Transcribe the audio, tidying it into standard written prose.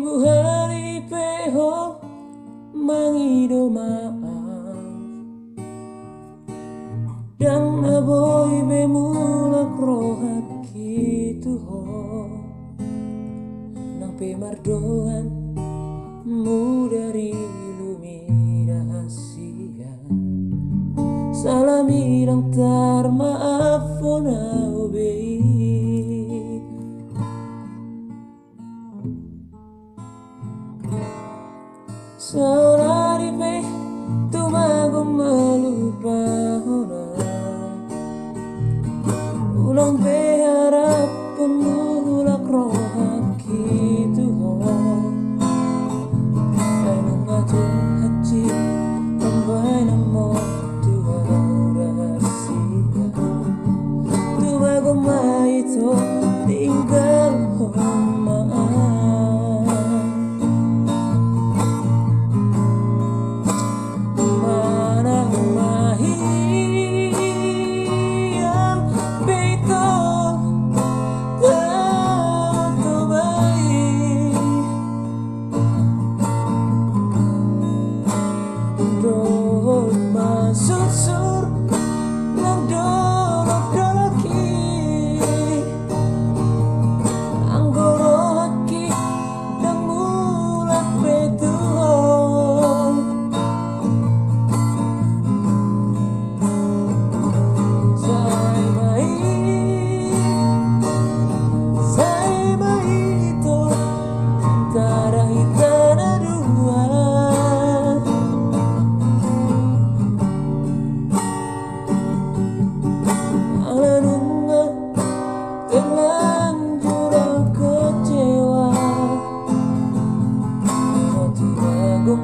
Ibu hari peho mangido maaf dan aboy bemulak rohat gitu ho nang pemardoan mu dari lumida hasian salamirang tar maaf na obey Saudari pe tumago melupa ulang pe harapan mulak rohat gitu ho Aino ngatu haji tambay na mo tuwa rahasia tumago maito tinggal ho Susur ng dolok-doloki ang goroki ng mulak betuho Say maito tarahita na dua terlanjur kecewa waktu aku